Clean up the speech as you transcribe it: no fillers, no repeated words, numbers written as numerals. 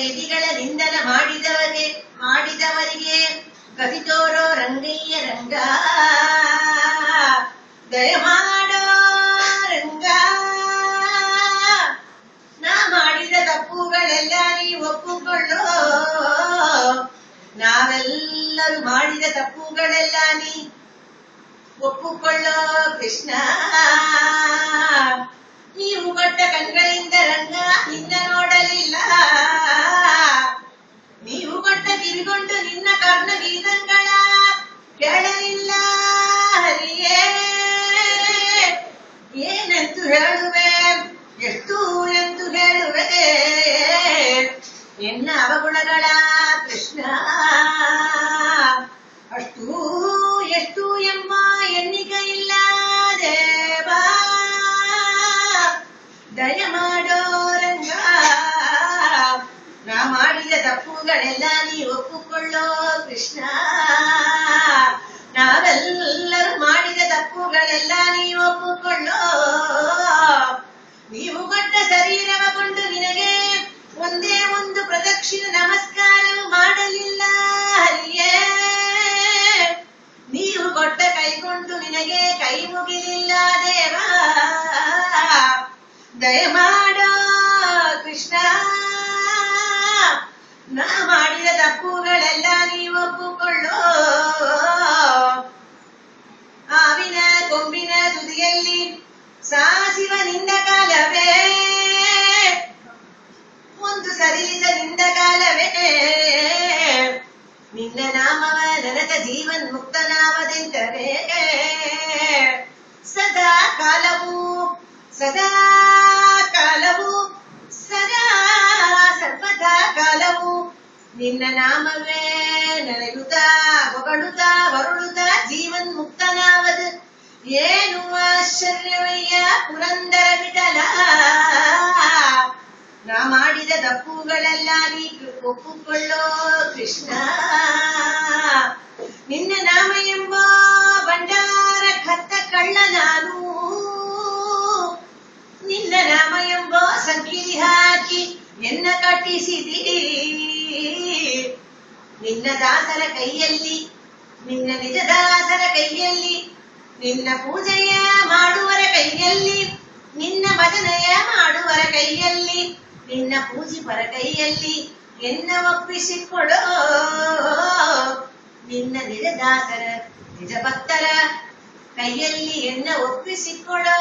ಎದಿಗಳ ನಿಂದನ ಮಾಡಿದವರಿಗೆ ಗತಿ ತೋರೋ ರಂಗಯ್ಯ ರಂಗ, ದಯಮಾಡೋ ರಂಗ. ನಾ ಮಾಡಿದ ತಪ್ಪುಗಳೆಲ್ಲ ನೀ ಒಪ್ಪುಕೊಳ್ಳೋ, ನಾವೆಲ್ಲರೂ ಮಾಡಿದ ತಪ್ಪುಗಳೆಲ್ಲ ನೀ ಒಪ್ಪುಕೊಳ್ಳೋ ಕೃಷ್ಣ. ನೀವು ಕೊಟ್ಟ ಕಣ್ಗಳಿಂದ ರಂಗ ನಿನ್ನ ನೋಡಲಿಲ್ಲ, ನೀವು ಕೊಟ್ಟ ಕಿವಿಗೊಂಡು ನಿನ್ನ ಕರ್ಣ ಗೀತಗಳ ಕೇಳಲಿಲ್ಲ. ಹರಿಯೇ ಏನೆಂದು ಹೇಳುವೆ, ಎಷ್ಟು ಎಂದು ಹೇಳುವೆ ಎನ್ನ ಅವಗುಣಗಳ ಕೃಷ್ಣ. ಅಷ್ಟು ಎಷ್ಟು ಎಂಬ ಎಣ್ಣಿಕೆ ಇಲ್ಲ ದೇವಾ, ದಯಮಾಡೋ ರಂಗ. ನಾ ಮಾಡಿದ ತಪ್ಪುಗಳೆಲ್ಲ ನೀ ಒಪ್ಪುಕೊಳ್ಳೋ ಕೃಷ್ಣ, ನಾವೆಲ್ಲರೂ ಮಾಡಿದ ತಪ್ಪುಗಳೆಲ್ಲ ನೀ ಒಪ್ಪುಕೊಳ್ಳೋ. ನೀವು ಕೊಟ್ಟ ಶರೀರವ ಕೊಂಡು ನಿನಗೆ ಒಂದೇ ಒಂದು ಪ್ರದಕ್ಷಿಣ ನಮಸ್ಕಾರವು ಮಾಡಲಿಲ್ಲ. ಹರಿಯೇ ನೀವು ಕೊಟ್ಟ ಕೈಕೊಂಡು ನಿನಗೆ ಕೈ ಮುಗಿಲಿಲ್ಲ ದೇವಾ, ದಯಮಾಡೋ ಕೃಷ್ಣ. ನಾ ಮಾಡಿದ ತಪ್ಪುಗಳೆಲ್ಲ ನೀವು ಒಪ್ಪುಕೊಳ್ಳೋ. ಹಾವಿನ ಕೊಂಬಿನ ತುದಿಯಲ್ಲಿ ಸಾಸಿವ ನಿಂದ ಕಾಲವೇ, ಒಂದು ಸರಿಲಿಸ ನಿಂದ ಕಾಲವೇ, ನಿನ್ನ ನಾಮವ ನನಗ ಜೀವನ್ ಮುಕ್ತನಾಮದೆಂದರೆ ಸದಾ ಕಾಲವು ಸದಾ ಕಾಲವು ಸದಾ ಸರ್ವದಾ ಕಾಲವು ನಿನ್ನ ನಾಮವೇ ನೆನೆಯುತ್ತಾ ಹೊಗಳುತ್ತಾ ಹೊರಳುತ್ತಾ ಜೀವನ್ ಮುಕ್ತನಾವದು. ಏನು ಆಶ್ಚರ್ಯವಯ್ಯ ಪುರಂದರ ವಿಠಲ, ನಾ ಮಾಡಿದ ತಪ್ಪುಗಳೆಲ್ಲ ನೀ ಒಪ್ಪುಕೊಳ್ಳೋ ಕೃಷ್ಣ. ನಿನ್ನ ನಾಮ ಎಂಬ ಭಂಡಾರ ಕತ್ತ ಕಳ್ಳ ನಾನು, ನಿನ್ನ ನಾಮ ಎಂಬ ಸಂಕಿಲಿ ಹಾಕಿ ಎನ್ನ ಕಟ್ಟಿಸಿದಿ. ನಿನ್ನ ದಾಸರ ಕೈಯಲ್ಲಿ, ನಿನ್ನ ನಿಜ ದಾಸರ ಕೈಯಲ್ಲಿ, ನಿನ್ನ ಪೂಜೆಯ ಮಾಡುವರ ಕೈಯಲ್ಲಿ, ನಿನ್ನ ಭಜನೆಯ ಮಾಡುವರ ಕೈಯಲ್ಲಿ, ನಿನ್ನ ಪೂಜಿಪರ ಕೈಯಲ್ಲಿ ಎನ್ನ ಒಪ್ಪಿಸಿಕೊಡೋ. ನಿನ್ನ ನಿಜ ದಾಸರ ನಿಜ ಭಕ್ತರ ಕೈಯಲ್ಲಿ ಎನ್ನ ಒಪ್ಪಿಸಿಕೊಡೋ.